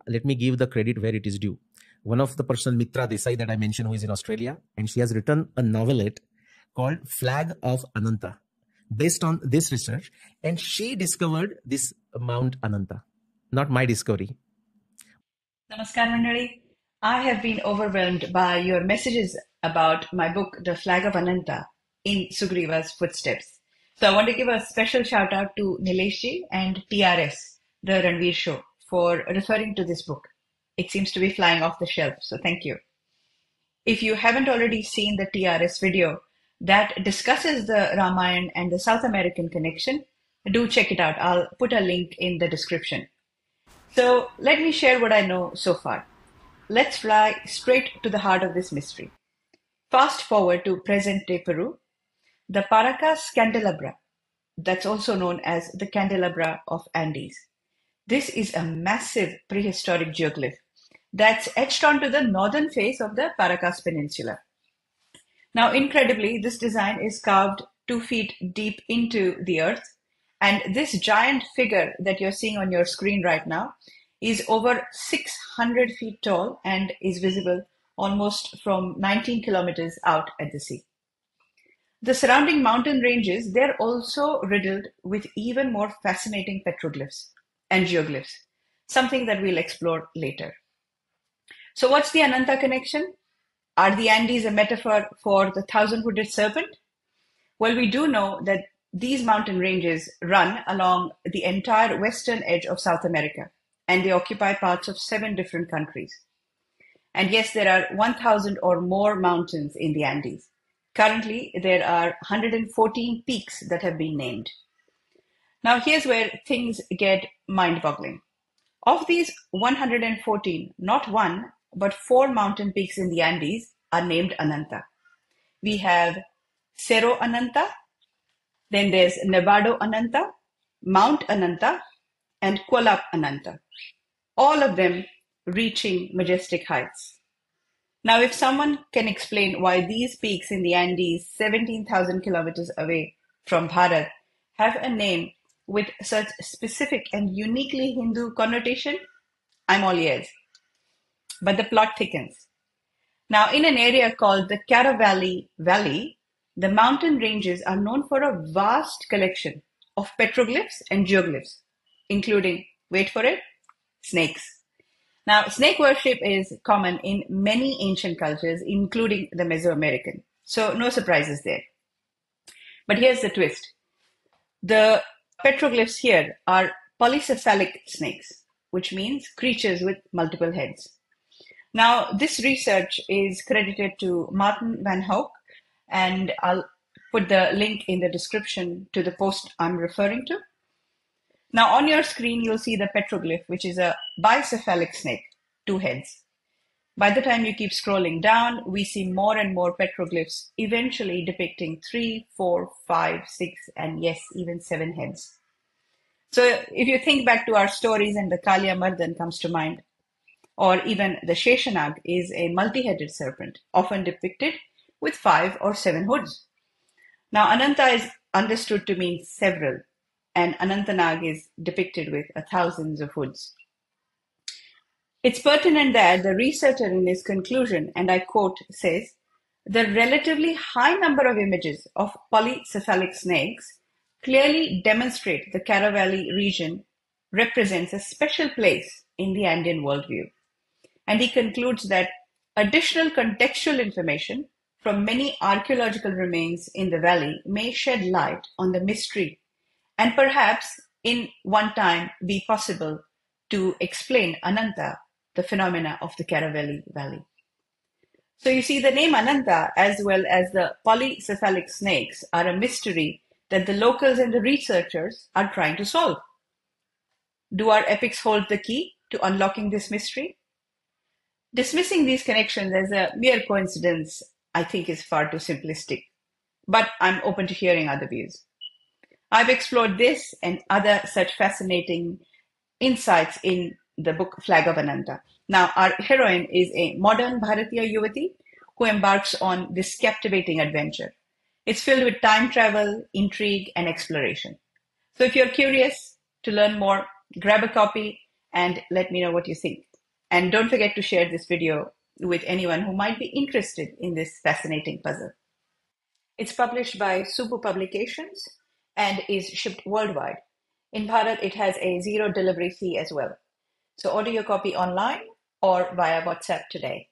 let me give the credit where it is due. One of the person, Mitra Desai, that I mentioned, who is in Australia, and she has written a novelette called Flag of Ananta based on this research, and she discovered this Mount Ananta, not my discovery. Namaskar, Mandali. I have been overwhelmed by your messages about my book, The Flag of Ananta, in Sugriva's footsteps. So I want to give a special shout out to Nilesh and TRS, the Ranveer show, for referring to this book. It seems to be flying off the shelf, so thank you. If you haven't already seen the TRS video that discusses the Ramayana and the South American connection, do check it out. I'll put a link in the description. So let me share what I know so far. Let's fly straight to the heart of this mystery. Fast forward to present-day Peru, the Paraka Scandalabra, that's also known as the Candelabra of Andes. This is a massive prehistoric geoglyph that's etched onto the northern face of the Paracas Peninsula. Now, incredibly, this design is carved 2 feet deep into the earth, and this giant figure that you're seeing on your screen right now is over 600 feet tall and is visible almost from 19 kilometers out at the sea. The surrounding mountain ranges, they're also riddled with even more fascinating petroglyphs and geoglyphs, something that we'll explore later. So what's the Ananta connection? Are the Andes a metaphor for the thousand-hooded serpent? Well, we do know that these mountain ranges run along the entire western edge of South America, and they occupy parts of 7 different countries. And yes, there are 1,000 or more mountains in the Andes. Currently, there are 114 peaks that have been named. Now, here's where things get mind-boggling. Of these 114, not 1, but 4 mountain peaks in the Andes are named Ananta. We have Cerro Ananta, then there's Nevado Ananta, Mount Ananta, and Kualap Ananta, all of them reaching majestic heights. Now, if someone can explain why these peaks in the Andes, 17,000 kilometers away from Bharat, have a name with such specific and uniquely Hindu connotation, I'm all ears. But the plot thickens. Now, in an area called the Caravali Valley, the mountain ranges are known for a vast collection of petroglyphs and geoglyphs, including, wait for it, snakes. Now, snake worship is common in many ancient cultures, including the Mesoamerican. So no surprises there. But here's the twist. The petroglyphs here are polycephalic snakes, which means creatures with multiple heads. Now, this research is credited to Martin van Hoek, and I'll put the link in the description to the post I'm referring to. Now, on your screen, you'll see the petroglyph, which is a bicephalic snake, 2 heads. By the time you keep scrolling down, we see more and more petroglyphs, eventually depicting 3, 4, 5, 6, and yes, even 7 heads. So if you think back to our stories and the Kalya Mardan comes to mind, or even the Sheshanag is a multi-headed serpent, often depicted with 5 or 7 hoods. Now, Ananta is understood to mean several, and Anantanag is depicted with thousands of hoods. It's pertinent that the researcher in his conclusion, and I quote, says, the relatively high number of images of polycephalic snakes clearly demonstrate the Caravali region represents a special place in the Andean worldview. And he concludes that additional contextual information from many archaeological remains in the valley may shed light on the mystery and perhaps in one time be possible to explain Ananta, the phenomena of the Caravali Valley. So you see, the name Ananta as well as the polycephalic snakes are a mystery that the locals and the researchers are trying to solve. Do our epics hold the key to unlocking this mystery? Dismissing these connections as a mere coincidence, I think, is far too simplistic, but I'm open to hearing other views. I've explored this and other such fascinating insights in the book Flag of Ananta. Now, our heroine is a modern Bharatiya Yuvati who embarks on this captivating adventure. It's filled with time travel, intrigue, and exploration. So if you're curious to learn more, grab a copy and let me know what you think. And don't forget to share this video with anyone who might be interested in this fascinating puzzle. It's published by Subu Publications and is shipped worldwide. In Bharat, it has a zero delivery fee as well. So order your copy online or via WhatsApp today.